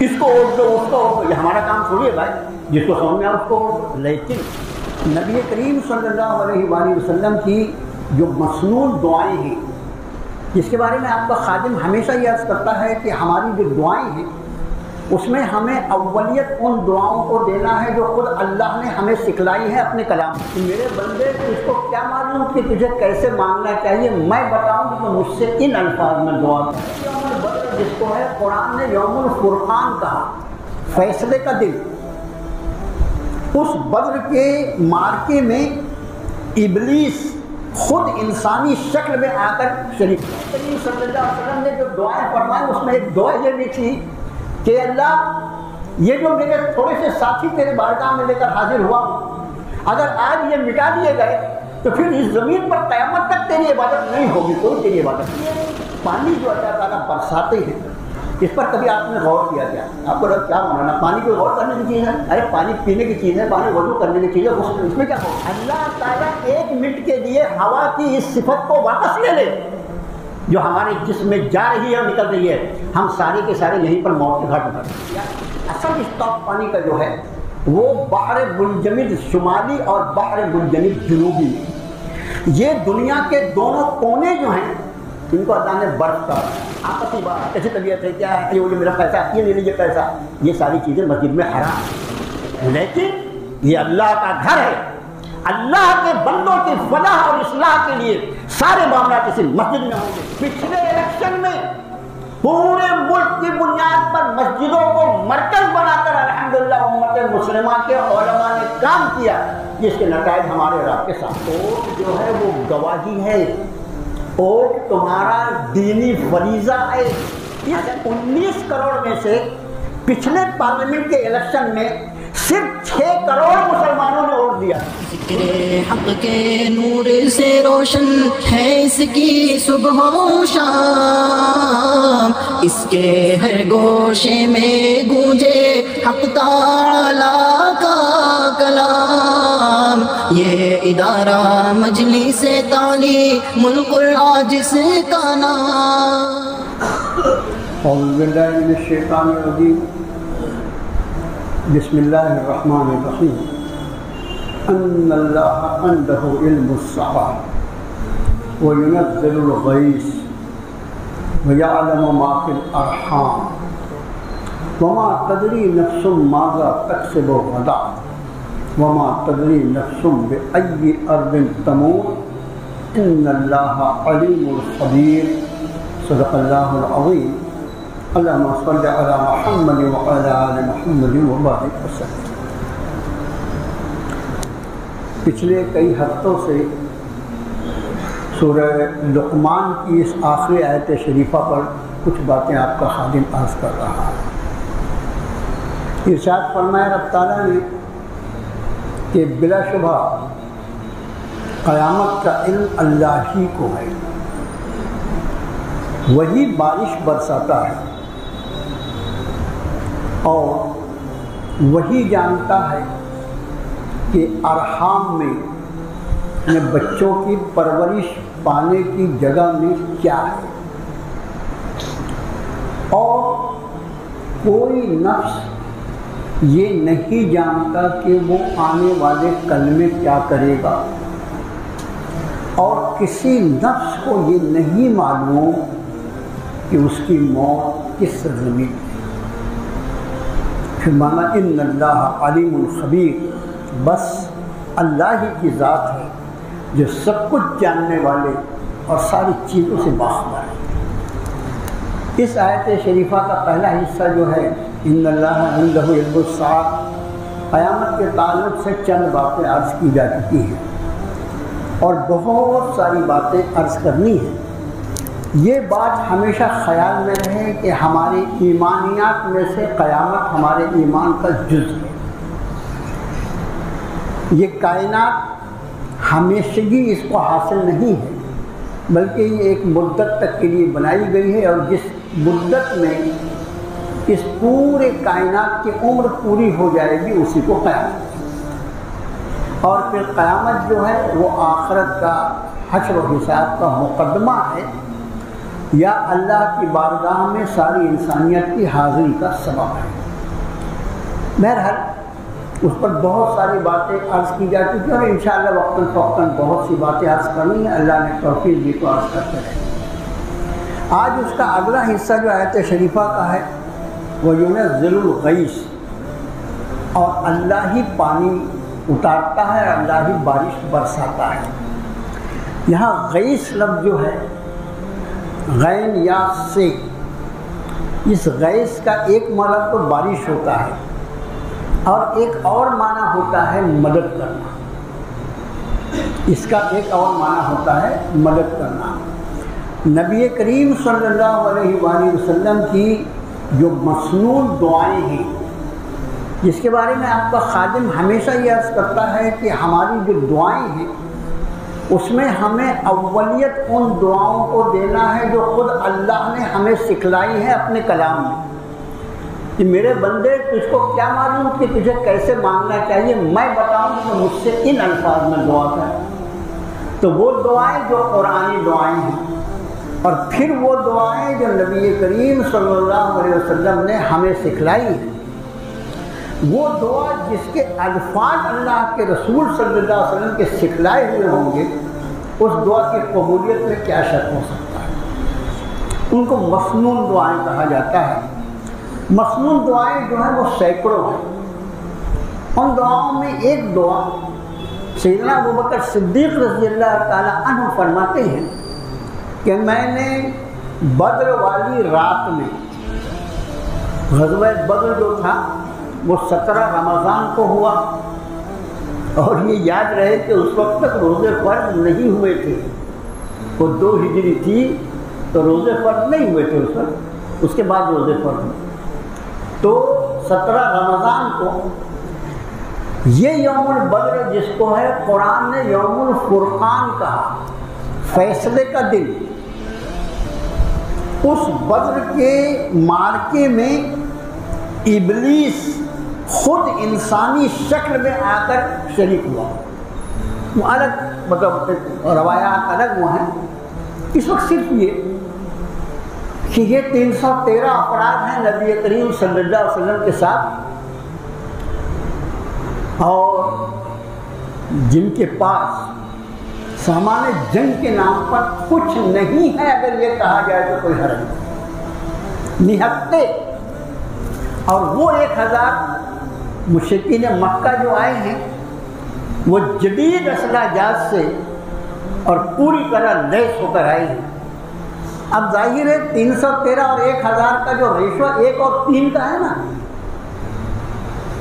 اس کو ووٹ دو اس کو ووٹ دو، یہ ہمارا کام تھوڑی ہے بھائی، جس کو سمجھ میں آئے اس کو ووٹ دو۔ لیکن نبی کریم صلی اللہ علیہ وآلہ وسلم کی جو مسنون دعائیں ہیں، جس کے بارے میں آپ کا خادم ہمیشہ یہ عرض کرتا ہے کہ ہماری جو دعائیں ہیں اس میں ہمیں اولیت ان دعاؤں کو دینا ہے جو خود اللہ نے ہمیں سکھلائی ہے اپنے کلام میں۔ میرے بندے اس کو کیا معلوم کہ تجھے کیسے مانگنا چاہیے، میں بتاؤں گی کہ مجھ سے ان الفاظ میں دعا کر۔ یوم البدر جس کو ہے قرآن نے یوم الفرقان کہا، فیصلے کا دن، اس بدر کے معرکے میں ابلیس خود انسانی شکل میں آ کر شریک کریم صلی اللہ علیہ وسلم نے جو دعائیں فرمائیں اس میں ایک دعا یہ بھی تھی کہ اللہ یہ جو میرے تھوڑے سے ساتھی تیرے بارگاہ میں لے کر حاضر ہوا، اگر آج یہ مٹا دیے گئے تو پھر اس زمین پر قیامت تک تیری عبادت نہیں ہوگی، کوئی تیری عبادت نہیں۔ پانی جو اللہ تعالیٰ برساتے ہیں اس پر کبھی آپ نے غور کیا کیا؟ آپ کو کیا مانا پانی کوئی غور کرنے کی چیز ہے؟ ارے پانی پینے کی چیز ہے، پانی وضو کرنے کی چیز ہے، اس میں کیا ہو؟ اللہ تعالیٰ ایک منٹ کے لیے ہوا کی اس صفت کو واپس لے لے جو ہمارے جسم میں جا رہی ہے اور نکل رہی ہے، ہم سارے کے سارے یہیں پر موت کے گھاٹ اتر۔ اصل اسٹاک پانی کا جو ہے وہ بحر منجمد شمالی اور بحر منجمد جنوبی، یہ دنیا کے دونوں کونے جو ہیں ان کو اللہ نے برف کا آپسی بات کیسی طبیعت ہے، کیا ہے، یہ میرا پیسہ، یہ لے لیجیے پیسہ، یہ ساری چیزیں مسجد میں حرام، لیکن یہ اللہ کا گھر ہے، اللہ کے بندوں کی فلاح اور اصلاح کے لیے سارے معاملات اسی مسجد میں ہوں گے۔ پچھلے الیکشن میں پورے ملک کی بنیاد پر مسجدوں کو مرکز بنا کر الحمدللہ امت مسلمہ کے علماء نے کام کیا، جس کے نتائج ہمارے رب کے ساتھ۔ ووٹ جو ہے وہ گواہی ہے، ووٹ تمہارا دینی فریضہ ہے۔ 19 کروڑ میں سے پچھلے پارلیمنٹ کے الیکشن میں صرف 6 کروڑ مسلمانوں نے ووٹ دیا۔ ذکر حق کے نور سے روشن ہے اس کی صبح و شام، اس کے ہر گوشے میں گونجے حق تعالی کا کلام، یہ ادارہ مجلس تعلیم القرآن کا نام۔ اعوذ باللہ من الشیطان الرجیم، بسم اللہ الرحمن الرحیم، ان اللہ عنده علم الساعة وینزل الغیث ویعلم ما فی الارحام وما تدری نفس ماذا تکسب غدا وما تدری نفس بأی ارض تموت ان اللہ علیم خبیر۔ صدق اللہ العظیم۔ اللہم صل علی محمد وعلی آل محمد وبارک وسلم۔ پچھلے کئی ہفتوں سے سورہ لقمان کی اس آخری آیت شریفہ پر کچھ باتیں آپ کا خادم عرض کر رہا ہے۔ ارشاد فرمایا رب تعالیٰ نے کہ بلا شبہ قیامت کا علم اللہ ہی کو ہے، وہی بارش برساتا ہے اور وہی جانتا ہے کہ ارحام میں بچوں کی پرورش پانے کی جگہ میں کیا ہے، اور کوئی نفس یہ نہیں جانتا کہ وہ آنے والے کل میں کیا کرے گا، اور کسی نفس کو یہ نہیں معلوم کہ اس کی موت کس زمین میں۔ پھر مانا ان اللہ علیم الخبیر، بس اللہ ہی کی ذات ہے جو سب کچھ جاننے والے اور ساری چیزوں سے باخبر ہے۔ اس آیت شریفہ کا پہلا حصہ جو ہے ان اللہ عنده علم الساعة، قیامت کے تعلق سے چند باتیں عرض کی جا چکی ہیں اور بہت ساری باتیں عرض کرنی ہیں۔ یہ بات ہمیشہ خیال میں رہے کہ ہمارے ایمانیات میں سے قیامت ہمارے ایمان کا جز ہے۔ یہ کائنات ہمیشگی اس کو حاصل نہیں ہے، بلکہ یہ ایک مدت تک کے لیے بنائی گئی ہے، اور جس مدت میں اس پورے کائنات کی عمر پوری ہو جائے گی اسی کو قیامت ہے۔ اور پھر قیامت جو ہے وہ آخرت کا حشر و حساب کا مقدمہ ہے۔ یا اللہ کی بارگاہ میں ساری انسانیت کی حاضری کا سبب ہے۔ بہرحال اس پر بہت ساری باتیں عرض کی جا چکی ہیں اور انشاءاللہ وقتاً فوقتاً بہت سی باتیں عرض کرنی ہیں، اللہ نے توفیق دی تو عرض کرتے رہیں۔ آج اس کا اگلا حصہ جو آیت شریفہ کا ہے وہ ینزل الغیث، اور اللہ ہی پانی اتارتا ہے، اللہ ہی بارش برساتا ہے۔ یہاں غیث لفظ جو ہے غین یا سے، اس غیث کا ایک معنی تو بارش ہوتا ہے اور ایک اور معنی ہوتا ہے مدد کرنا۔ اس کا ایک اور معنی ہوتا ہے مدد کرنا۔ نبی کریم صلی اللہ علیہ وآلہ وسلم کی جو مسنون دعائیں ہیں، جس کے بارے میں آپ کا خادم ہمیشہ یہ عرض کرتا ہے کہ ہماری جو دعائیں ہیں اس میں ہمیں اولیت ان دعاؤں کو دینا ہے جو خود اللہ نے ہمیں سکھلائی ہے اپنے کلام میں، کہ میرے بندے تجھ کو کیا معلوم کہ تجھے کیسے مانگنا چاہیے، میں بتاؤں کہ مجھ سے ان الفاظ میں دعا کر۔ تو وہ دعائیں جو قرآنی دعائیں ہیں، اور پھر وہ دعائیں جو نبی کریم صلی اللہ علیہ وسلم نے ہمیں سکھلائی ہیں، وہ دعا جس کے الفاظ اللہ کے رسول صلی اللہ علیہ وسلم کے سکھلائے ہوئے ہوں گے، اس دعا کی قبولیت میں کیا شک ہو سکتا ہے۔ ان کو مسنون دعائیں کہا جاتا ہے۔ مسنون دعائیں جو ہیں وہ سینکڑوں ہیں۔ ان دعاؤں میں ایک دعا سیدنا ابوبکر صدیق رضی اللہ تعالیٰ عنہ فرماتے ہیں کہ میں نے بدر والی رات میں، غزوہ بدر جو تھا وہ 17 رمضان کو ہوا، اور یہ یاد رہے کہ اس وقت تک روزے فرض نہیں ہوئے تھے، وہ 2 ہجری تھی تو روزے فرض نہیں ہوئے تھے اس وقت، اس کے بعد روزے فرض ہوئے۔ تو 17 رمضان کو یہ یوم البدر جس کو ہے قرآن نے یوم الفرقان کہا، فیصلے کا دن، اس بدر کے معرکے میں ابلیس خود انسانی شکل میں آ کر شریک ہوا۔ وہ الگ مطلب روایات الگ وہ ہیں۔ اس وقت صرف یہ کہ یہ 313 افراد ہیں نبی کریم صلی اللہ علیہ وسلم کے ساتھ، اور جن کے پاس سامان جنگ کے نام پر کچھ نہیں ہے، اگر یہ کہا جائے تو کوئی حرج نہیں، نہتے۔ اور وہ 1000 مشرکین مکہ جو آئے ہیں وہ جدید اسلحہ جات سے اور پوری طرح لیس ہو کر آئے ہیں۔ اب ظاہر ہے 313 اور 1000 کا جو ریشو 1 اور 3 کا ہے نا،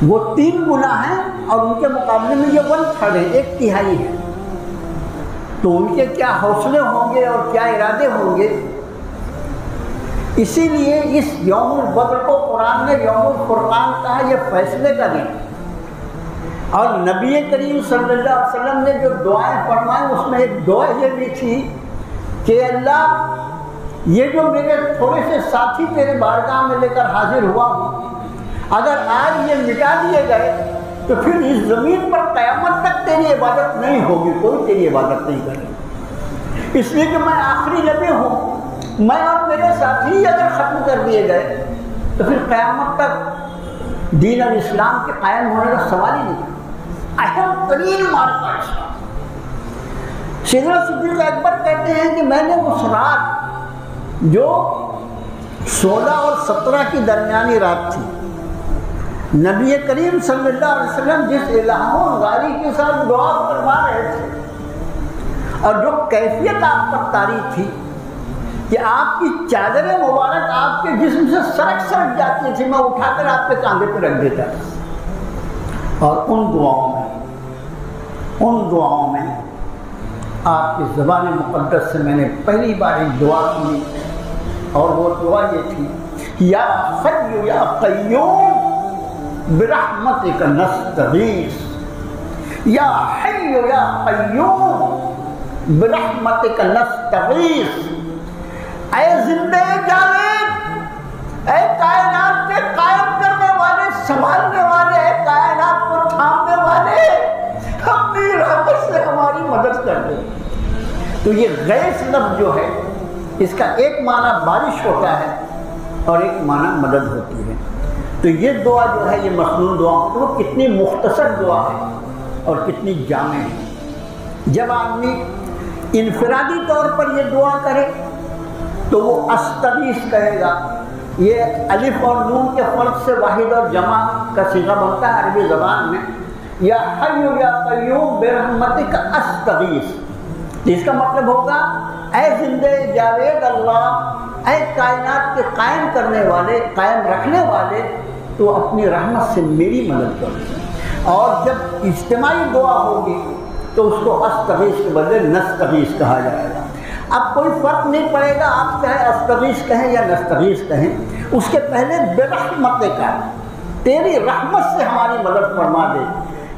وہ 3 گنا ہیں، اور ان کے مقابلے میں یہ 1/3 ہے، 1/3 ہے۔ تو ان کے کیا حوصلے ہوں گے اور کیا ارادے ہوں گے۔ اسی لیے اس یوم البدر کو قرآن نے یوم الفرقان کہا، یہ فیصلے کا دن۔ اور نبی کریم صلی اللہ علیہ وسلم نے جو دعائیں فرمائیں اس میں ایک دعا یہ بھی تھی کہ اللہ، یہ جو میرے تھوڑے سے ساتھی تیرے بارگاہ میں لے کر حاضر ہوا ہوں، اگر آج یہ مٹا دیے گئے تو پھر اس زمین پر قیامت تک تیری عبادت نہیں ہوگی، کوئی تیری عبادت نہیں کرے گا۔ اس لیے کہ میں آخری نبی ہوں، میں اور میرے ساتھی اگر ختم کر دیے گئے تو پھر قیامت تک دین اور اسلام کے قائم ہونے کا سوال ہی نہیں۔ اہم ترین مارکا اسلام۔ سیدنا صدیق اکبر کہتے ہیں کہ میں نے اس رات جو 16 اور 17 کی درمیانی رات تھی، نبی کریم صلی اللہ علیہ وسلم جس الہام غاری کے ساتھ دعا فرما رہے تھے، اور جو کیفیت آپ پر طاری تھی کہ آپ کی چادر مبارک آپ کے جسم سے سرک جاتی تھی، میں اٹھا کر آپ کے کاندھے پہ رکھ دیتا تھا۔ اور ان دعاؤں میں آپ کی زبان مقدس سے میں نے پہلی بار ایک دعا سنی، اور وہ دعا یہ تھی، یا حی یا قیوم برحمتک نستغیث، یا حی یا قیوم برحمتک نستغیث۔ اے زندہ جاوید، اے کائنات کے قائم کرنے والے، سنبھالنے والے، اے کائنات کو تھامنے والے، اپنی رحمت سے ہماری مدد کر دے۔ تو یہ غیث لفظ جو ہے اس کا ایک معنی بارش ہوتا ہے اور ایک معنی مدد ہوتی ہے۔ تو یہ دعا جو ہے، یہ مسنون دعا، وہ کتنی مختصر دعا ہے اور کتنی جامع ہے۔ جب آدمی انفرادی طور پر یہ دعا کرے تو وہ استغیث کہے گا۔ یہ الف اور نون کے فرق سے واحد اور جمع کا صیغہ بنتا ہے عربی زبان میں، یا حی یا قیوم برحمتک استغیث۔ اس کا مطلب ہوگا اے زندہ جاوید اللہ، اے کائنات کے قائم کرنے والے، قائم رکھنے والے، تو اپنی رحمت سے میری مدد کرو۔ اور جب اجتماعی دعا ہوگی تو اس کو استغیث کے بدلے نستغیث کہا جائے گا۔ اب کوئی فرق نہیں پڑے گا آپ چاہے استغیث کہیں یا نستغیث کہیں، اس کے پہلے برحمتک، تیری رحمت سے ہماری مدد فرما دے۔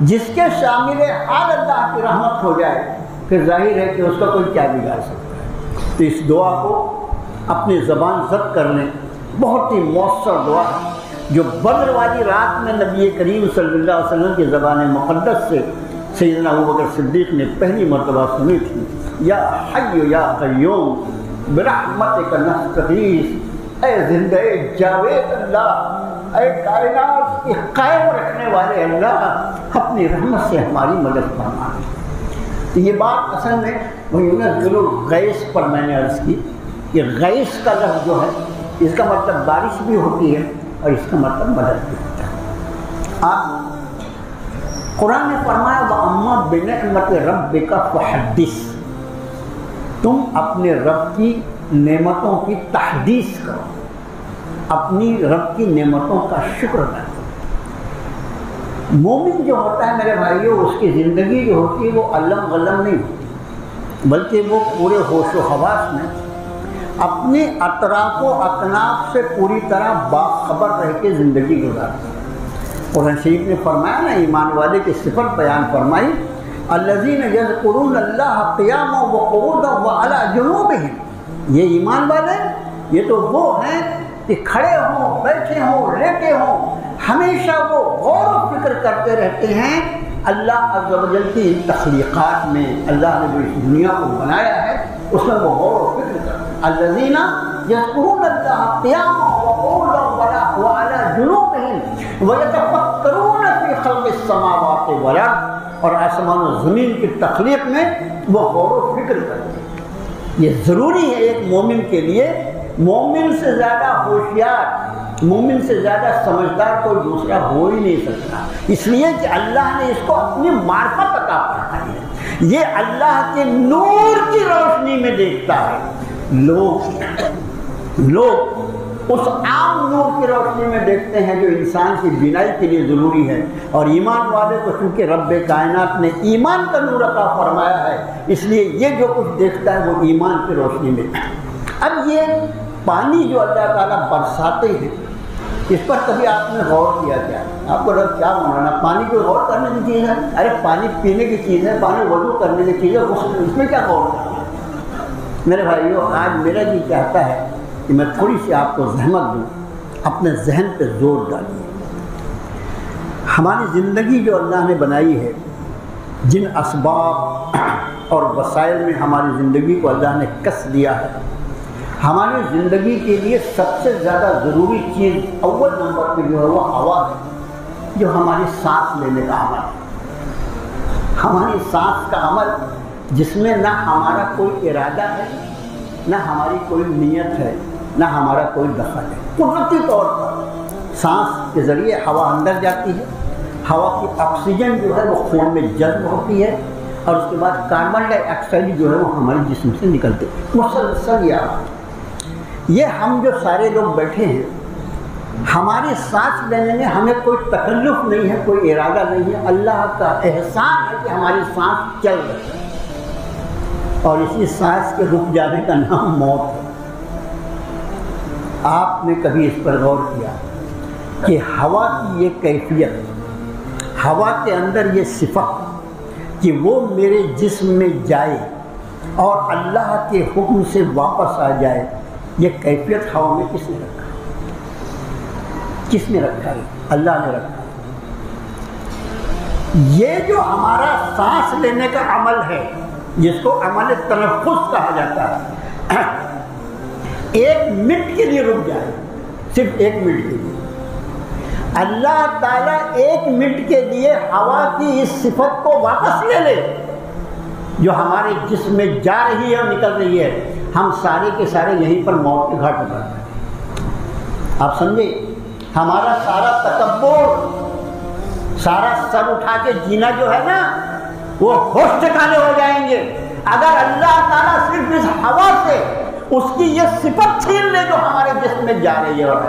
جس کے شامل حال اللہ کی رحمت ہو جائے پھر ظاہر ہے کہ اس کا کوئی کیا بگاڑ سکتا ہے۔ تو اس دعا کو اپنی زبان ضبط کر لیں، بہت ہی مؤثر دعا ہے جو بدر والی رات میں نبی کریم صلی اللہ علیہ وسلم کی زبان مقدس سے سیدنا ابوبکر صدیق نے پہلی مرتبہ سنی تھی۔ یا حی یا قیوم برحمتک نستغیث، اے زندہ جاوید اللہ، اے کائنات کے قائم رکھنے والے اللہ، اپنی رحمت سے ہماری مدد فرما۔ تو یہ بات اصل میں وہ ينزل الغیث پر میں نے عرض کی۔ یہ غیث کا لفظ جو ہے اس کا مطلب بارش بھی ہوتی ہے اور اس کا مطلب مدد بھی ہوتا ہے۔ آپ قرآن نے فرمایا وَأَمَّا بِنِعْمَةِ رَبِّكَ فَحَدِّثْ، تم اپنے رب کی نعمتوں کی تحدیث کرو، اپنی رب کی نعمتوں کا شکر کرو۔ مومن جو ہوتا ہے میرے بھائیوں، اس کی زندگی جو ہوتی ہے وہ علم غلم نہیں ہوتی، بلکہ وہ پورے ہوش و حواس میں اپنے اطراف و اکناف سے پوری طرح باخبر رہ کے زندگی گزارتا ہے۔ قرآن شریف نے فرمایا نا، ایمان والے کی صفت بیان فرمائی، الذین یذکرون اللہ قیاما وقعودا وعلی جنوبہم، یہ ایمان والے یہ تو وہ ہیں کہ کھڑے ہوں، بیٹھے ہوں، لیٹے ہوں، ہمیشہ وہ غور و فکر کرتے رہتے ہیں اللہ عز و جل کی تخلیقات میں۔ اللہ نے جو اس دنیا کو بنایا ہے اس میں وہ غور و فکر کرتے ہیں۔ الذین یذکرون اللہ قیاما وقعودا وعلی جنوبہم ویتفکرون فی خلق السماوات والارض، اور آسمان و زمین کی تخلیق میں وہ غور و فکر کرتے ہیں۔ یہ ضروری ہے ایک مومن کے لیے۔ مومن سے زیادہ ہوشیار، مومن سے زیادہ سمجھدار کوئی دوسرا ہو ہی نہیں سکتا، اس لیے کہ اللہ نے اس کو اپنی معرفت عطا فرمائی ہے۔ یہ اللہ کے نور کی روشنی میں دیکھتا ہے۔ لوگ اس عام نور کی روشنی میں دیکھتے ہیں جو انسان کی بینائی کے لیے ضروری ہے، اور ایمان والے کو چونکہ رب کائنات نے ایمان کا نور عطا فرمایا ہے، اس لیے یہ جو کچھ دیکھتا ہے وہ ایمان کی روشنی میں۔ اب یہ پانی جو اللہ تعالیٰ برساتے ہیں، اس پر کبھی آپ نے غور کیا کیا؟ آپ کو رب کیا مولانا پانی کو غور کرنے کی چیز ہے؟ ارے پانی پینے کی چیز ہے، پانی وضو کرنے کی چیز ہے، اس میں کیا غور کرنا؟ میرے بھائیو، آج میرا جی چاہتا ہے کہ میں تھوڑی سی آپ کو زحمت دوں، اپنے ذہن پہ زور ڈالیے۔ ہماری زندگی جو اللہ نے بنائی ہے، جن اسباب اور وسائل میں ہماری زندگی کو اللہ نے کس دیا ہے، ہماری زندگی کے لیے سب سے زیادہ ضروری چیز اول نمبر پہ جو ہے وہ ہوا ہے، جو ہماری سانس لینے کا عمل ہے۔ ہماری سانس کا عمل جس میں نہ ہمارا کوئی ارادہ ہے، نہ ہماری کوئی نیت ہے، نہ ہمارا کوئی دخل ہے۔ قدرتی طور پر سانس کے ذریعے ہوا اندر جاتی ہے، ہوا کی آکسیجن جو ہے وہ خون میں جذب ہوتی ہے، اور اس کے بعد کاربن ڈائی آکسائڈ جو ہے وہ ہمارے جسم سے نکلتے ہیں۔ مسلسل یہ ہم جو سارے لوگ بیٹھے ہیں، ہماری سانس لینے میں ہمیں کوئی تکلف نہیں ہے، کوئی ارادہ نہیں ہے، اللہ کا احسان ہے کہ ہماری سانس چل رہی ہے، اور اسی سانس کے رک جانے کا نام موت ہے۔ آپ نے کبھی اس پر غور کیا کہ ہوا کی یہ کیفیت، ہوا کے اندر یہ صفت کہ وہ میرے جسم میں جائے اور اللہ کے حکم سے واپس آ جائے، یہ کیفیت ہوا میں کس نے رکھا؟ کس نے رکھا ہے؟ اللہ نے رکھا۔ یہ جو ہمارا سانس لینے کا عمل ہے، جس کو عمل تنفس کہا جاتا ہے، ایک منٹ کے لیے رک جائے، صرف ایک منٹ کے لیے، اللہ تعالیٰ ایک منٹ کے لیے ہوا کی اس صفت کو واپس لے لے جو ہمارے جسم میں جا رہی ہے اور نکل رہی ہے، ہم سارے کے سارے یہیں پر موت کے گھاٹ اتر جائیں۔ آپ سمجھے، ہمارا سارا تکبر، سارا سر اٹھا کے جینا جو ہے نا، وہ ہوش ٹھکانے ہو جائیں گے اگر اللہ تعالیٰ صرف اس ہوا سے اس کی یہ صفت چھین لے جو ہمارے جسم میں جا رہی ہے۔ اور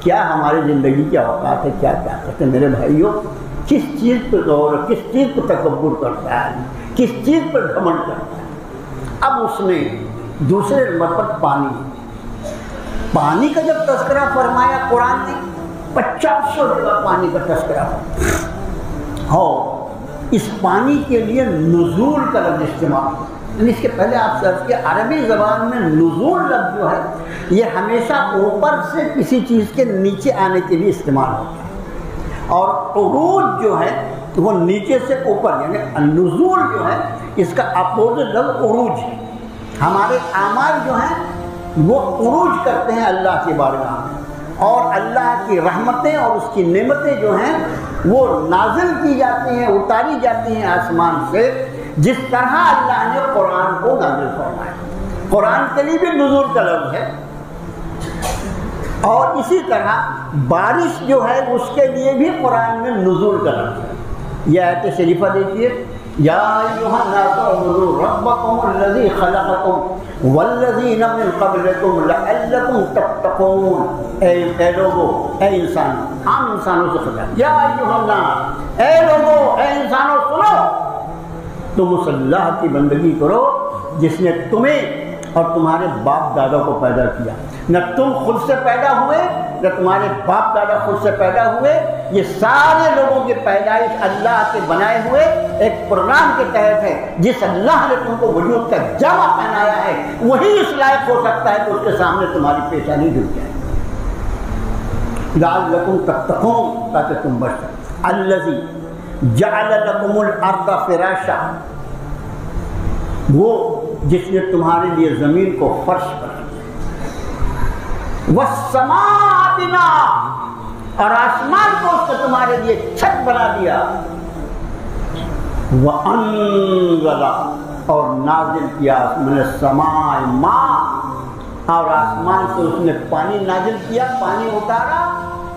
کیا ہماری زندگی کی اوقات ہے، کیا طاقت ہے میرے بھائیوں، کس چیز پہ غور، کس چیز پہ تکبر کرتا ہے، کس چیز پر گھمنڈ کرتا ہے۔ اب اس نے دوسرے نمبر پر پانی کا جب تذکرہ فرمایا قرآن نے، 50 جگہ پانی کا تذکرہ ہو، اس پانی کے لیے نزول کا لفظ استعمال، یعنی اس کے پہلے آپ سرچ کے عربی زبان میں نزول لفظ جو ہے یہ ہمیشہ اوپر سے کسی چیز کے نیچے آنے کے لیے استعمال ہوتا ہے، اور عروج جو ہے وہ نیچے سے اوپر، یعنی النزول جو ہے اس کا اپوزٹ لفظ عروج ہے۔ ہمارے اعمال جو ہیں وہ عروج کرتے ہیں اللہ کی بارگاہ میں، اور اللہ کی رحمتیں اور اس کی نعمتیں جو ہیں وہ نازل کی جاتی ہیں، اتاری جاتی ہیں آسمان سے، جس طرح اللہ نے قرآن کو نازل فرمایا۔ قرآن کے لیے بھی نزول کا لفظ ہے، اور اسی طرح بارش جو ہے اس کے لیے بھی قرآن میں نزول کا لفظ ہے۔ یہ آیت شریفہ دیکھیے، یا ایھا الناس اعبدوا ربکم الذی خلقکم والذین من قبلکم لعلکم تتقون۔ اے لوگو، اے انسان، عام انسانوں سے خطاب، یا ایھا الناس، اے لوگو، اے انسانوں سنو، تم اس اللہ کی بندگی کرو جس نے تمہیں اور تمہارے باپ دادا کو پیدا کیا۔ نہ تم خود سے پیدا ہوئے، نہ تمہارے باپ دادا خود سے پیدا ہوئے، یہ سارے لوگوں کی پیدائش اللہ کے بنائے ہوئے ایک پروگرام کے تحت ہے۔ جس اللہ نے تم کو وجود کا جامع پہنایا ہے وہی اس لائق ہو سکتا ہے کہ اس کے سامنے تمہاری پیشانی جھک جائے، لعلکم تتقون، تاکہ تم بچ سکو۔ الذی جعل لکم الارض فراشا، وہ جس نے تمہارے لیے زمین کو فرش بنا دیا، والسماء بناء، اور آسمان کو اس نے تمہارے لیے چھت بنا دیا، وانزل، اور نازل کیا من السماء ماء، اور آسمان سے اس نے پانی نازل کیا، پانی اتارا،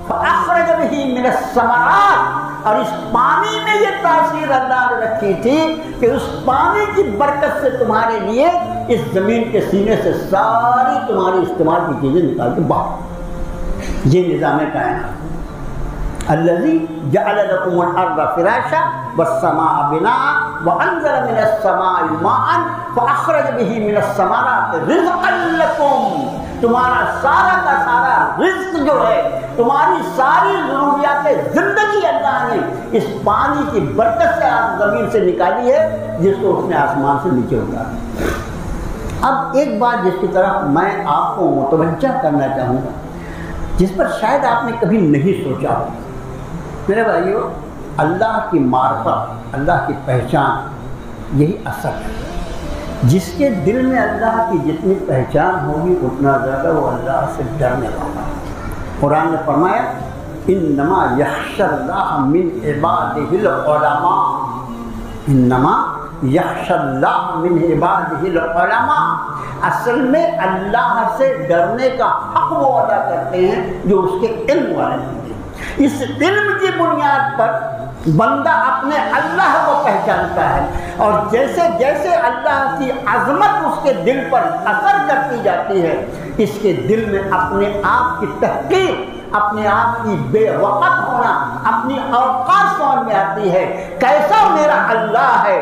فاخرج به من الثمرات، اور اس پانی میں یہ تاثیر اللہ نے رکھی تھی کہ اس پانی کی برکت سے تمہارے لیے اس زمین کے سینے سے ساری تمہاری استعمال کی چیزیں نکال کے باہر۔ یہ نظام کائنات، الذی جعل لکم الارض فراشا والسماء بناء وانزل من السماء ماء فاخرج به من الثمرات رزقا لکم، تمہارا سارا کا سارا رزق جو ہے، تمہاری ساری ضروریات زندگی اللہ نے اس پانی کی برکت سے آپ زمین سے نکالی ہے جس کو اس نے آسمان سے نیچے اتارا۔ اب ایک بات جس کی طرف میں آپ کو متوجہ کرنا چاہوں گا، جس پر شاید آپ نے کبھی نہیں سوچا ہو، میرے بھائیو، اللہ کی معرفت، اللہ کی پہچان، یہی اثر ہے۔ جس کے دل میں اللہ کی جتنی پہچان ہوگی اتنا زیادہ وہ اللہ سے ڈرنے والا ہے۔ قرآن نے فرمایا انما یخشی اللہ من عبادہ العلماء، انما یخشی اللہ من عبادہ العلماء، اصل میں اللہ سے ڈرنے کا حق وہ ادا کرتے ہیں جو اس کے علم والے ہوتے ہیں۔ اس علم کی بنیاد پر بندہ اپنے اللہ کو پہچانتا ہے، اور جیسے جیسے اللہ کی عظمت اس کے دل پر اثر کرتی جاتی ہے، اس کے دل میں اپنے آپ کی تحقیر، اپنے آپ کی بے وقت ہونا، اپنی اوقات سمجھ میں آتی ہے، کیسا میرا اللہ ہے،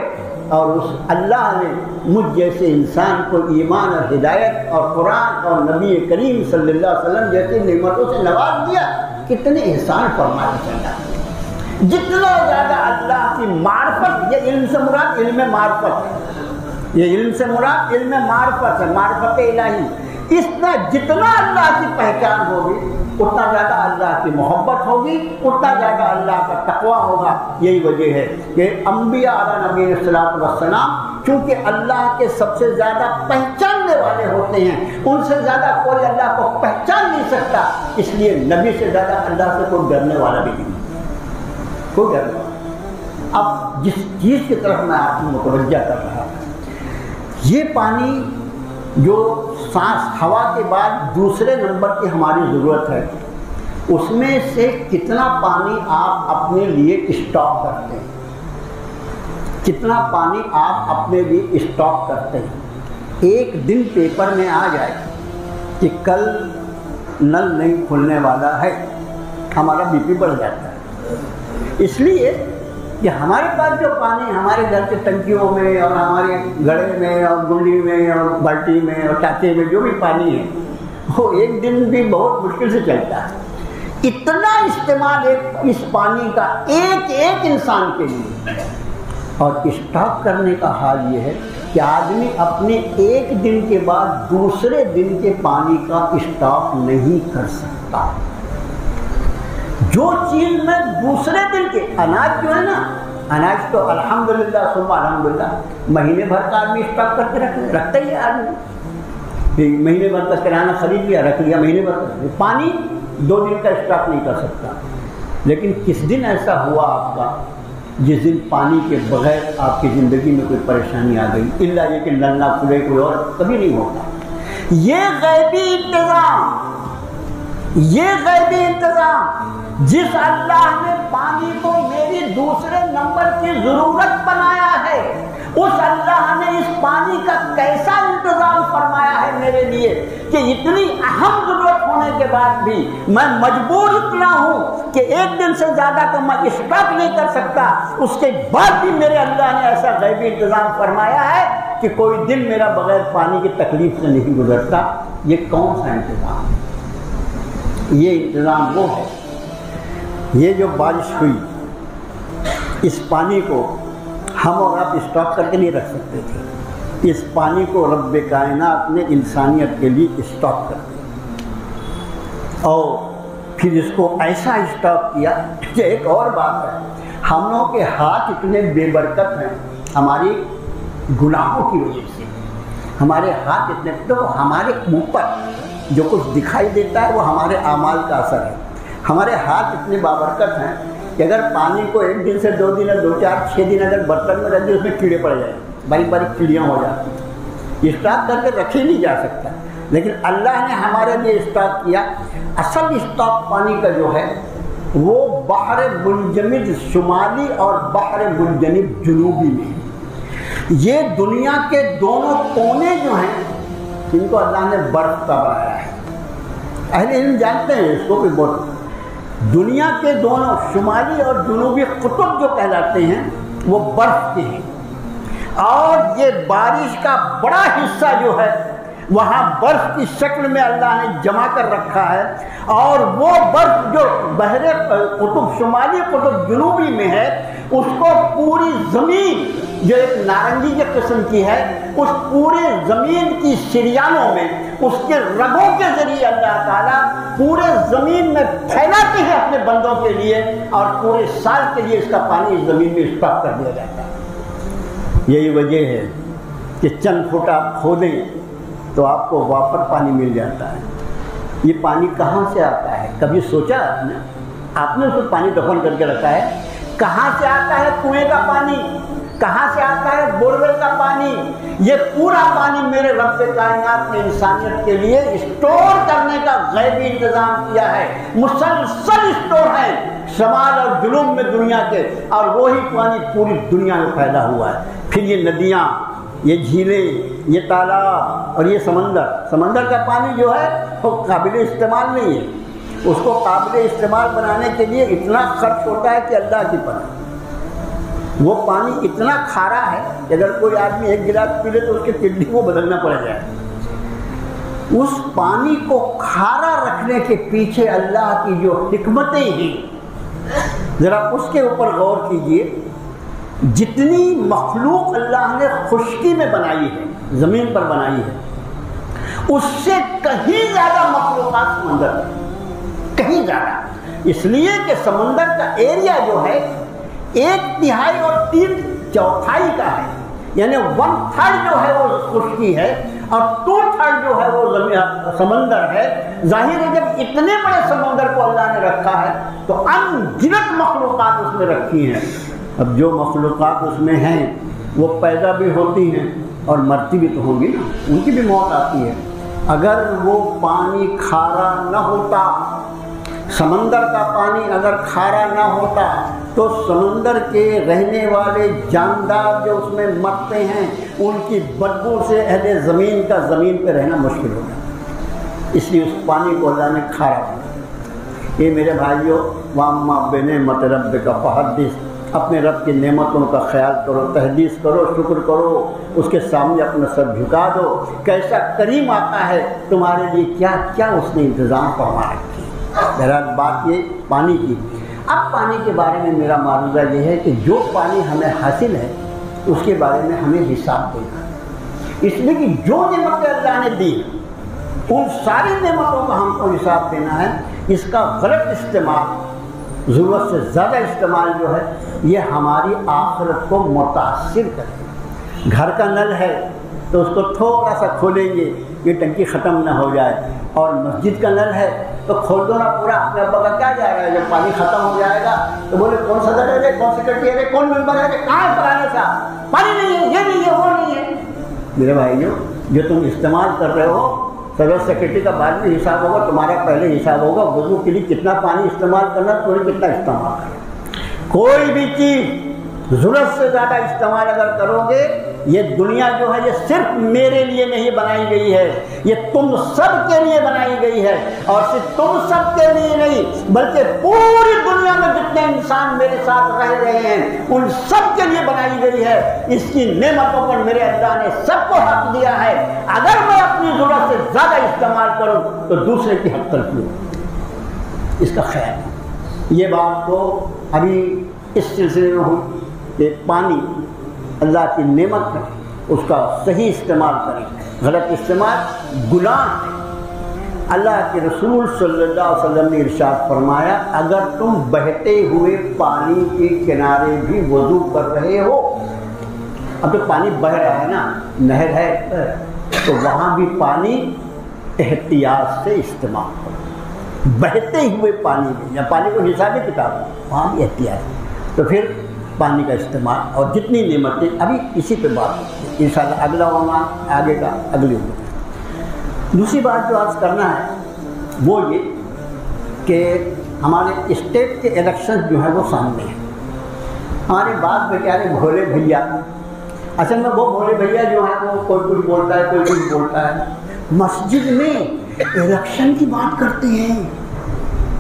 اور اس اللہ نے مجھ جیسے انسان کو ایمان اور ہدایت اور قرآن اور نبی کریم صلی اللہ علیہ وسلم جیسی نعمتوں سے نواز دیا، کتنے احسان فرمائے چلا۔ جتنا زیادہ اللہ کی معرفت، یہ علم سے مراد علم معرفت ہے، یہ علم سے مراد علم معرفت ہے، معرفت الہی، اس میں جتنا اللہ کی پہچان ہوگی اتنا زیادہ اللہ کی محبت ہوگی، اتنا زیادہ اللہ کا تقویٰ ہوگا۔ یہی وجہ ہے کہ انبیاء علیہ نبی صلی اللہ علیہ وسلم چونکہ اللہ کے سب سے زیادہ پہچاننے والے ہوتے ہیں، ان سے زیادہ کوئی اللہ کو پہچان نہیں سکتا، اس لیے نبی سے زیادہ اللہ سے کوئی ڈرنے والا بھی نہیں، کوئی ڈرنے والا۔ اب جس چیز کی طرف میں آپ کو متوجہ کر رہا تھا، یہ پانی جو سانس ہوا کے بعد دوسرے نمبر کی ہماری ضرورت ہے، اس میں سے کتنا پانی آپ اپنے لیے اسٹاک کرتے ہیں، کتنا پانی آپ اپنے لیے اسٹاک کرتے ہیں۔ ایک دن پیپر میں آ جائے کہ کل نل نہیں کھلنے والا ہے، ہمارا بی پی بڑھ جاتا ہے، اس لیے کہ ہمارے پاس جو پانی ہمارے گھر کے ٹنکیوں میں اور ہمارے گھڑے میں اور گنڈی میں اور بالٹی میں اور ٹانچے میں جو بھی پانی ہے، وہ ایک دن بھی بہت مشکل سے چلتا ہے۔ اتنا استعمال اس پانی کا ایک ایک انسان کے لیے، اور اسٹاک کرنے کا حال یہ ہے کہ آدمی اپنے ایک دن کے بعد دوسرے دن کے پانی کا اسٹاک نہیں کر سکتا۔ جو چیز میں دوسرے دن کے اناج جو ہے نا، اناج تو الحمدللہ ثم الحمدللہ مہینے بھر کا آدمی اسٹاک کر کے رکھتا ہی ہے آدمی، مہینے بھر کا کرانہ خرید لیا رکھ لیا، مہینے بھر کا۔ پانی 2 دن کا اسٹاک نہیں کر سکتا، لیکن کس دن ایسا ہوا آپ کا جس دن پانی کے بغیر آپ کی زندگی میں کوئی پریشانی آ گئی؟ الا یہ کہ نل نہ کھلے، کوئی اور کبھی نہیں ہوتا۔ یہ غیبی انتظام، یہ غیبی انتظام جس اللہ نے پانی کو میری دوسرے نمبر کی ضرورت بنایا ہے، اس اللہ نے اس پانی کا کیسا انتظام فرمایا ہے میرے لیے کہ اتنی اہم ضرورت ہونے کے بعد بھی میں مجبور اتنا ہوں کہ ایک دن سے زیادہ کا میں اسٹاک نہیں کر سکتا، اس کے بعد بھی میرے اللہ نے ایسا غیبی انتظام فرمایا ہے کہ کوئی دن میرا بغیر پانی کی تکلیف سے نہیں گزرتا۔ یہ کون سا انتظام ہے؟ یہ انتظام وہ ہے، یہ جو بارش ہوئی، اس پانی کو ہم اور آپ اسٹاک کر کے نہیں رکھ سکتے تھے، اس پانی کو رب کائنات نے انسانیت کے لیے اسٹاک کر دیا، اور پھر اس کو ایسا اسٹاک کیا کہ ایک اور بات ہے، ہم لوگوں کے ہاتھ اتنے بے برکت ہیں ہماری گناہوں کی وجہ سے، ہمارے ہاتھ اتنے، تو ہمارے اوپر جو کچھ دکھائی دیتا ہے وہ ہمارے اعمال کا اثر ہے۔ ہمارے ہاتھ اتنے بابرکت ہیں کہ اگر پانی کو 1 دن سے 2 دن یا 2 4 6 دن اگر برتن میں رکھ دیں، اس میں کیڑے پڑ جائیں، باریک باریک کیڑیاں ہو جاتی ہیں، اسٹاک کر کے رکھے نہیں جا سکتا، لیکن اللہ نے ہمارے لیے اسٹاک کیا۔ اصل اسٹاک پانی کا جو ہے وہ بحر منجمد شمالی اور بحر منجمد جنوبی میں، یہ دنیا کے دونوں کونے جو ہیں ان کو اللہ نے برف کا بنایا ہے۔ اہل علم جانتے ہیں اس کو کہ دنیا کے دونوں شمالی اور جنوبی قطب جو کہلاتے ہیں وہ برف کے ہیں، اور یہ بارش کا بڑا حصہ جو ہے وہاں برف کی شکل میں اللہ نے جمع کر رکھا ہے، اور وہ برف جو بحر قطب شمالی قطب جنوبی میں ہے اس کو پوری زمین جو ایک نارنگی کے قسم کی ہے، اس پورے زمین کی شریانوں میں اس کے رگوں کے ذریعے اللہ تعالیٰ پورے زمین میں پھیلاتے ہیں اپنے بندوں کے لیے، اور پورے سال کے لیے اس کا پانی اس زمین میں اسٹاک کر دیا جاتا ہے۔ یہی وجہ ہے کہ چند فٹ آپ کھودیں تو آپ کو وافر پانی مل جاتا ہے۔ یہ پانی کہاں سے آتا ہے؟ کبھی سوچا آپ نے اس کو پانی دفن کر کے رکھا ہے؟ کہاں سے آتا ہے کنویں کا پانی؟ کہاں سے آتا ہے بورویل کا پانی؟ یہ پورا پانی میرے رب کائنات نے انسانیت کے لیے اسٹور کرنے کا غیبی انتظام کیا ہے، مسلسل اسٹور ہے شمال اور جنوب میں دنیا کے، اور وہی پانی پوری دنیا میں پھیلا ہوا ہے۔ پھر یہ ندیاں، یہ جھیلیں، یہ تالاب اور یہ سمندر کا پانی جو ہے وہ قابل استعمال نہیں ہے، اس کو قابل استعمال بنانے کے لیے اتنا خرچ ہوتا ہے کہ اللہ کی پناہ۔ وہ پانی اتنا کھارا ہے کہ اگر کوئی آدمی 1 گلاس پی لے تو اس کے کڈنی کو بدلنا پڑ جائے۔ اس پانی کو کھارا رکھنے کے پیچھے اللہ کی جو حکمتیں ہیں ذرا اس کے اوپر غور کیجئے۔ جتنی مخلوق اللہ نے خشکی میں بنائی ہے، زمین پر بنائی ہے، اس سے کہیں زیادہ مخلوقات سمندر میں، کہیں زیادہ، اس لیے کہ سمندر کا ایریا جو ہے 1/3 اور 3/4 کا ہے، یعنی 1/3 جو ہے وہ خشکی ہے، اور 2/3 جو ہے وہ سمندر ہے۔ ظاہر ہے جب اتنے بڑے سمندر کو اللہ نے رکھا ہے تو انگنت مخلوقات اس میں رکھی ہیں۔ اب جو مخلوقات اس میں ہیں وہ پیدا بھی ہوتی ہیں اور مرتی بھی تو ہوں گی نا، ان کی بھی موت آتی ہے۔ اگر وہ پانی کھارا نہ ہوتا، سمندر کا پانی اگر کھارا نہ ہوتا تو سمندر کے رہنے والے جاندار جو اس میں مرتے ہیں ان کی بدبو سے اہل زمین کا زمین پہ رہنا مشکل ہو جاتا، اس لیے اس پانی کو اللہ نے کھارا کیا۔ یہ میرے بھائیوں، وَأَمَّا بِنِعْمَتِ رَبِّكَ فَحَدِّثْ، اپنے رب کی نعمتوں کا خیال کرو، تحدیث کرو، شکر کرو، اس کے سامنے اپنا سر جھکا دو، کیسا کریم آتا ہے، تمہارے لیے کیا کیا اس نے انتظام فرما رکھی۔ بہرحال بات یہ پانی کی۔ اب پانی کے بارے میں میرا معروضہ یہ ہے کہ جو پانی ہمیں حاصل ہے اس کے بارے میں ہمیں حساب دینا ہے، اس لیے کہ جو نعمتیں اللہ نے دی ان ساری نعمتوں کا ہم کو حساب دینا ہے۔ اس کا غلط استعمال، ضرورت سے زیادہ استعمال جو ہے یہ ہماری آخرت کو متاثر کرے۔ گھر کا نل ہے تو اس کو تھوڑا سا کھولیں گے یہ ٹنکی ختم نہ ہو جائے، اور مسجد کا نل ہے تو کھول دو نا پورا، اپنے ابا کا کیا جائے گا، جب پانی ختم ہو جائے گا تو بولے کون صدر ہے، کون سیکرٹری ہے، کون ممبر ہے، کہاں پرانے سا پانی نہیں ہے، یہ نہیں ہے، وہ نہیں ہے۔ میرے بھائیوں، جو تم استعمال کر رہے ہو صدر سیکرٹری کا بعد میں حساب ہوگا، تمہارا پہلے حساب ہوگا۔ وضو کے لیے کتنا پانی استعمال کرنا، تمہیں کتنا استعمال کرنا۔ کوئی بھی چیز ضرورت سے زیادہ استعمال اگر کرو گے، یہ دنیا جو ہے یہ صرف میرے لیے نہیں بنائی گئی ہے، یہ تم سب کے لیے بنائی گئی ہے، اور صرف تم سب کے لیے نہیں بلکہ پوری دنیا میں جتنے انسان میرے ساتھ رہ رہے ہیں ان سب کے لیے بنائی گئی ہے۔ اس کی نعمتوں پر میرے اللہ نے سب کو حق دیا ہے، اگر میں اپنی ضرورت سے زیادہ استعمال کروں تو دوسرے کی حق تلفی ہو، اس کا خیال۔ یہ بات تو ابھی اس سلسلے میں ہوئی کہ پانی اللہ کی نعمت ہے، اس کا صحیح استعمال کریں، غلط استعمال گناہ ہے۔ اللہ کے رسول صلی اللہ علیہ وسلم نے ارشاد فرمایا، اگر تم بہتے ہوئے پانی کے کنارے بھی وضو کر رہے ہو، اب تو پانی بہہ رہا ہے نا، نہر ہے تو وہاں بھی پانی احتیاط سے استعمال کرو، بہتے ہوئے پانی میں، یا پانی کو حسابی کتاب وہاں بھی احتیاط، تو پھر پانی کا استعمال اور جتنی نعمتیں ابھی اسی پہ بات انشاءاللہ اگلا عنوان آگے کا اگلی عمر۔ دوسری بات جو عرض کرنا ہے وہ یہ کہ ہمارے اسٹیٹ کے الیکشن جو ہیں وہ سامنے ہیں۔ ہمارے بعض بیچارے بھولے بھیا، اصل میں وہ بھولے بھیا جو ہیں وہ کوئی کچھ بولتا ہے، کوئی کچھ بولتا ہے، مسجد میں الیکشن کی بات کرتے ہیں۔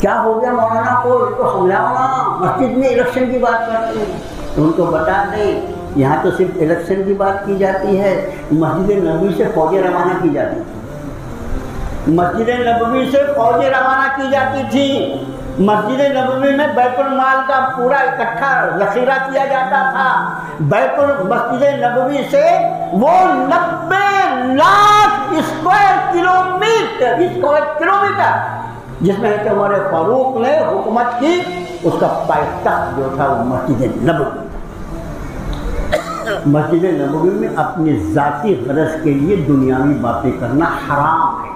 کیا ہو گیا مولانا کو، ان کو سمجھاؤ نا، مسجد میں الیکشن کی بات کرتے ہیں۔ ان کو بتا دیں یہاں تو صرف الیکشن کی بات کی جاتی ہے، مسجد نبوی سے فوجیں روانہ کی جاتی تھی، مسجد نبوی سے فوجیں روانہ کی جاتی تھی، مسجد نبوی میں بیت المال کا پورا اکٹھا ذخیرہ کیا جاتا تھا، مسجد نبوی سے وہ 90 لاکھ اسکوائر کلومیٹر جس میں کہ عمر فاروق نے حکومت کی، اس کا پائیدار جو تھا وہ مسجد نبوی۔ مسجد نبوی میں اپنی ذاتی غرض کے لیے دنیاوی باتیں کرنا حرام ہے،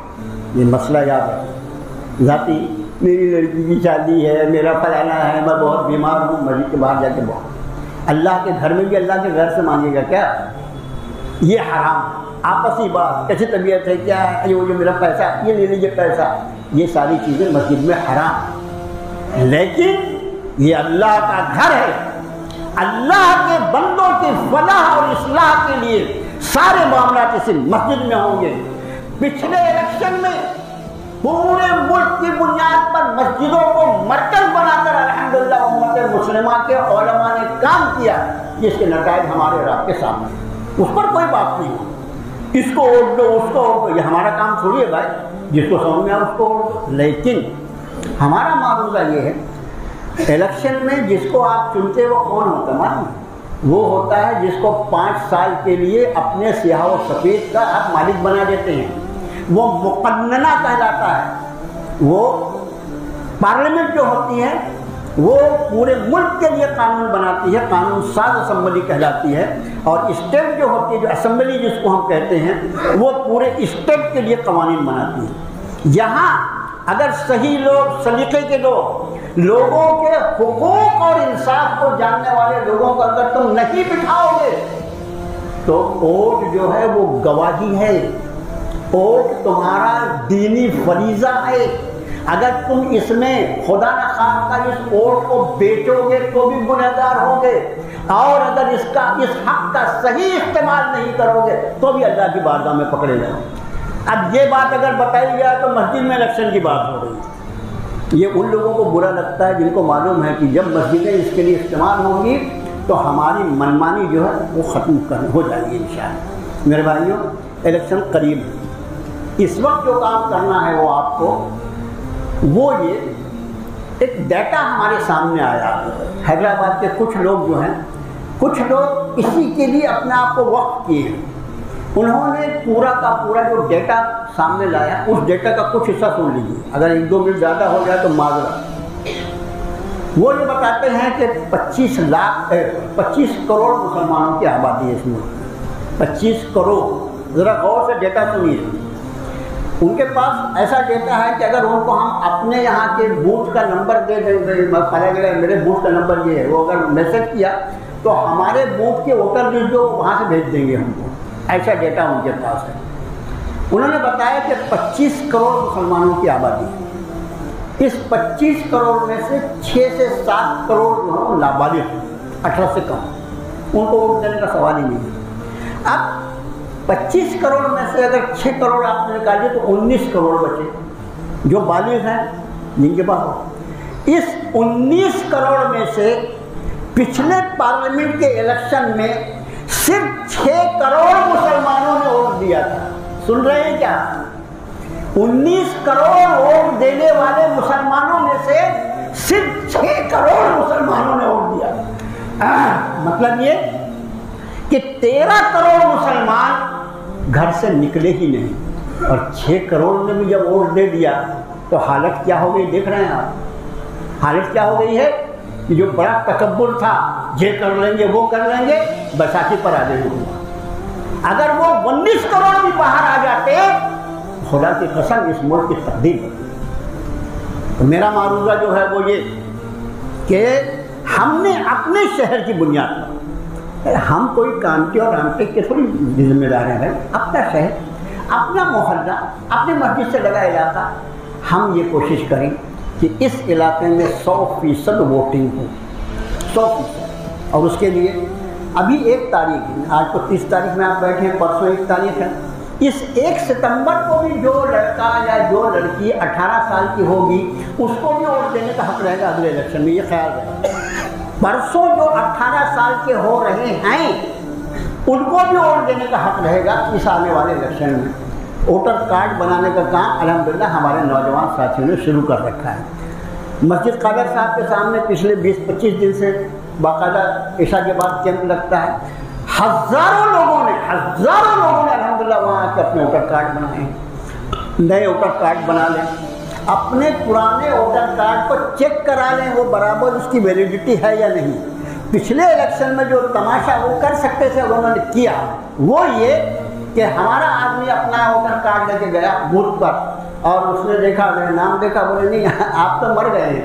یہ مسئلہ یاد ہے۔ ذاتی میری لڑکی کی شادی ہے، میرا فلانا ہے، میں بہت بیمار ہوں، مسجد کے باہر جا کے بہت، اللہ کے گھر میں بھی اللہ کے گھر سے مانگے گا کیا؟ یہ حرام۔ آپسی بات، کیسی طبیعت ہے، کیا ہے، وہ جو میرا پیسہ، یہ لے لیجیے پیسہ، یہ ساری چیزیں مسجد میں حرام۔ لیکن یہ اللہ کا گھر ہے، اللہ کے بندوں کی فلاح اور اصلاح کے لیے سارے معاملات اس مسجد میں ہوں گے۔ پچھلے الیکشن میں پورے ملک کی بنیاد پر مسجدوں کو مرکز بنا کر الحمدللہ امت مسلمہ کے علماء نے کام کیا، جس کے نتائج ہمارے رب کے سامنے، اس پر کوئی بات نہیں۔ اس کو ووٹ دو، اس کو ووٹ دو، یہ ہمارا کام تھوڑی ہے بھائی، جس کو سمجھ میں آئے اس کو ووٹ دو۔ لیکن ہمارا معروضہ یہ ہے، الیکشن میں جس کو آپ چنتے وہ کون ہوتا ہے؟ وہ ہوتا ہے جس کو 5 سال کے لیے اپنے سیاہ و سفید کا آپ مالک بنا دیتے ہیں، وہ مقننہ کہلاتا ہے۔ وہ پارلیمنٹ جو ہوتی ہے وہ پورے ملک کے لیے قانون بناتی ہے، قانون ساز اسمبلی کہلاتی ہے، اور اسٹیٹ جو ہوتی ہے، جو اسمبلی جس کو ہم کہتے ہیں، وہ پورے اسٹیٹ کے لیے قوانین بناتی ہے۔ یہاں اگر صحیح لوگ، سلیقے کے لوگ، لوگوں کے حقوق اور انصاف کو جاننے والے لوگوں کو اگر تم نہیں بٹھاؤ گے تو ووٹ جو ہے وہ گواہی ہے، ووٹ تمہارا دینی فریضہ ہے۔ اگر تم اس میں خدا نخواستہ اس ووٹ کو بیچو گے تو بھی گنہگار ہوگے، اور اگر اس حق کا صحیح استعمال نہیں کرو گے تو بھی اللہ کی بارگاہ میں پکڑے جاؤ۔ اب یہ بات اگر بتائی جائے تو مسجد میں الیکشن کی بات ہو رہی ہے، یہ ان لوگوں کو برا لگتا ہے جن کو معلوم ہے کہ جب مسجدیں اس کے لیے استعمال ہوں گی تو ہماری منمانی جو ہے وہ ختم ہو جائے گی انشاءاللہ۔ میرے بھائیوں، الیکشن قریب ہے، اس وقت جو کام کرنا ہے وہ آپ کو، وہ یہ ایک ڈیٹا ہمارے سامنے آیا، حیدرآباد کے کچھ لوگ جو ہیں، کچھ لوگ اسی کے لیے اپنے آپ کو وقف کیے ہیں، انہوں نے پورا کا پورا جو ڈیٹا سامنے لایا، اس ڈیٹا کا کچھ حصہ سن لیجیے، اگر 1-2 منٹ زیادہ ہو جائے تو معذرت۔ وہ یہ بتاتے ہیں کہ 25 کروڑ مسلمانوں کی آبادی ہے اس میں، 25 کروڑ، ذرا غور سے ڈیٹا سنیے۔ ان کے پاس ایسا ڈیٹا ہے کہ اگر ان کو ہم اپنے یہاں کے بوتھ کا نمبر دے دیں، میرے بوتھ کا نمبر یہ ہے، وہ اگر میسج کیا تو ہمارے بوتھ کے ووٹر لسٹ جو وہاں سے بھیج دیں گے ہم کو، ایسا ڈیٹا ان کے پاس ہے۔ انہوں نے بتایا کہ 25 کروڑ مسلمانوں کی آبادی ہے، اس 25 کروڑ میں سے 6 سے 7 کروڑ جو ہیں نابالغ، 18 سے کم، ان کو ووٹ دینے کا سوال ہی نہیں ہے۔ اب 25 کروڑ میں سے اگر 6 کروڑ آپ نے نکالیے تو 19 کروڑ بچے جو بالغ ہیں، جن کے پاس۔ اس 19 کروڑ میں سے پچھلے پارلیمنٹ کے الیکشن میں صرف 6 کروڑ مسلمانوں نے ووٹ دیا تھا۔ سن رہے ہیں کیا؟ 19 کروڑ ووٹ دینے والے مسلمانوں میں سے صرف 6 کروڑ مسلمانوں نے ووٹ دیا۔ مطلب یہ کہ 13 کروڑ مسلمان گھر سے نکلے ہی نہیں، اور 6 کروڑ نے بھی جب ووٹ دے دیا تو حالت کیا ہو گئی دیکھ رہے ہیں آپ۔ حالت کیا ہو گئی ہے کہ جو بڑا تکبر تھا، یہ کر لیں گے وہ کر لیں گے، بیساکھی پر آ جائے گا۔ اگر وہ 19 کروڑ بھی باہر آ جاتے، خدا کی قسم اس ملک کی تقدیر ہوتی۔ تو میرا معروضہ جو ہے وہ یہ کہ ہم نے اپنے شہر کی بنیاد پر، ہم کوئی کانٹے اور آنٹے کے تھوڑی ذمہ دار ہیں، اپنا شہر، اپنا محلہ، اپنے مسجد سے لگا علاقہ، ہم یہ کوشش کریں کہ اس علاقے میں 100% ووٹنگ ہو، 100%۔ اور اس کے لیے ابھی 1 تاریخ ہے، آج تو 30 تاریخ میں آپ بیٹھے ہیں، پرسوں 1 تاریخ ہے، اس 1 ستمبر کو بھی جو لڑکا یا جو لڑکی 18 سال کی ہوگی اس کو بھی ووٹ دینے کا حق رہے گا اگلے الیکشن میں، یہ خیال رہے۔ پرسوں جو 18 سال کے ہو رہے ہیں ان کو بھی ووٹ دینے کا حق رہے گا اس آنے والے الیکشن میں۔ ووٹر کارڈ بنانے کا کام الحمدللہ ہمارے نوجوان ساتھیوں نے شروع کر رکھا ہے۔ مسجد قادر صاحب کے سامنے پچھلے 20-25 دن سے باقاعدہ عشاء کے بعد کیمپ لگتا ہے، ہزاروں لوگوں نے الحمدللہ وہاں کے اپنے ووٹر کارڈ بنائے، نئے ووٹر کارڈ بنا لیں، اپنے پرانے ووٹر کارڈ کو چیک کرا لیں وہ برابر اس کی ویلیڈیٹی ہے یا نہیں۔ پچھلے الیکشن میں جو تماشا وہ کر سکتے تھے انہوں نے کیا، وہ یہ کہ ہمارا آدمی اپنا ووٹر کارڈ لے کے گیا بوتھ پر اور اس نے دیکھا، میں نے نام دیکھا، بولے نہیں آپ تو مر گئے ہیں۔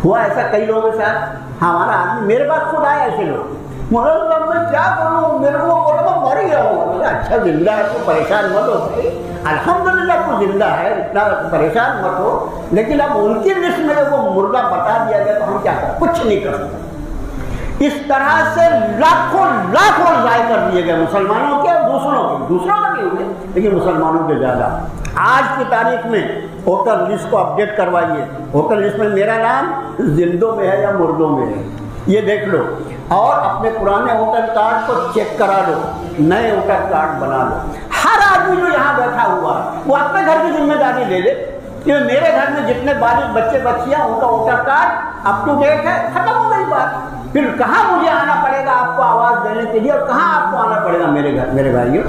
ہوا ایسا کئی لوگوں کے ساتھ، ہمارا آدمی، میرے پاس خود آئے ایسے لوگ، مولانا میں کیا کروں، میرے کو بولے میں مر گیا ہوں۔ اچھا زندہ ہے تو پریشان مت ہو بھائی، الحمدللہ تو زندہ ہے، اتنا پریشان مت ہو، لیکن اب ان کی لسٹ میں وہ مردہ بتا دیا گیا تو ہم کیا کریں، کچھ نہیں کر سکتے۔ اس طرح سے لاکھوں ضائع کر دیے گئے مسلمانوں کے، دوسروں کا نہیں ہوئے لیکن مسلمانوں کے زیادہ۔ آج کی تاریخ میں ووٹر لسٹ کو اپڈیٹ کروائیے، ووٹر لسٹ میں میرا نام زندوں میں ہے یا مردوں میں ہے، یہ دیکھ لو، اور اپنے پرانے ووٹر کارڈ کو چیک کرا لو، نئے ووٹر کارڈ بنا لو۔ ہر آدمی جو یہاں بیٹھا ہوا ہے وہ اپنے گھر کی ذمہ داری لے لے کہ میرے گھر میں جتنے بالغ بچے بچیاں ان کا voter card up to date ہے، ختم ہو گئی بات۔ پھر کہاں مجھے آنا پڑے گا آپ کو آواز دینے کے لیے، اور کہاں آپ کو آنا پڑے گا میرے گھر؟ میرے بھائیوں،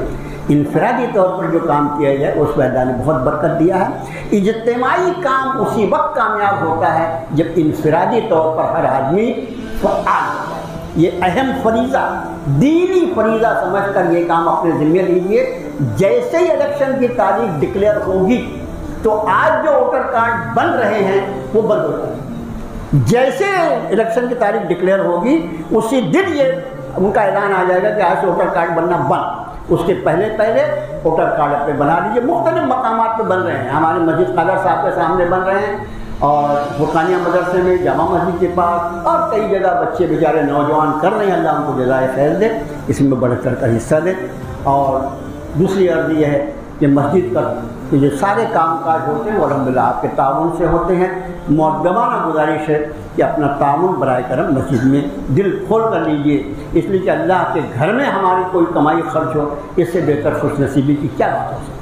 انفرادی طور پر جو کام کیا جائے اس میں اللہ نے بہت برکت دیا ہے۔ اجتماعی کام اسی وقت کامیاب ہوتا ہے جب انفرادی طور پر ہر آدمی فعال ہوتا ہے۔ یہ اہم فریضہ، دینی فریضہ سمجھ کر یہ کام اپنے ذمہ لیجیے۔ جیسے ہی الیکشن کی تاریخ ڈکلیئر ہوگی تو آج جو ووٹر کارڈ بن رہے ہیں وہ بند ہو جائیں گے۔ جیسے الیکشن کی تاریخ ڈکلیئر ہوگی اسی دن یہ ان کا اعلان آ جائے گا کہ آج سے ووٹر کارڈ بننا بند۔ اس کے پہلے ووٹر کارڈ اپنے بنا لیجیے۔ مختلف مقامات پہ بن رہے ہیں، ہمارے مسجد قادر صاحب کے سامنے بن رہے ہیں، اور فرقانیہ مدرسے میں، جامع مسجد کے پاس، اور کئی جگہ بچے بیچارے نوجوان کر رہے ہیں۔ اللہ ان کو جزائے خیر دے، اس میں بڑھ چڑھ کر حصہ دے۔ اور دوسری عرض یہ ہے کہ مسجد کا کہ جو سارے کام کاج ہوتے ہیں وہ الحمدللہ آپ کے تعاون سے ہوتے ہیں۔ مؤدبانہ گزارش ہے کہ اپنا تعاون برائے کرم مسجد میں دل کھول کر لیجیے، اس لیے کہ اللہ کے گھر میں ہماری کوئی کمائی خرچ ہو، اس سے بہتر خوش نصیبی کی کیا بات ہو سکتی ہے۔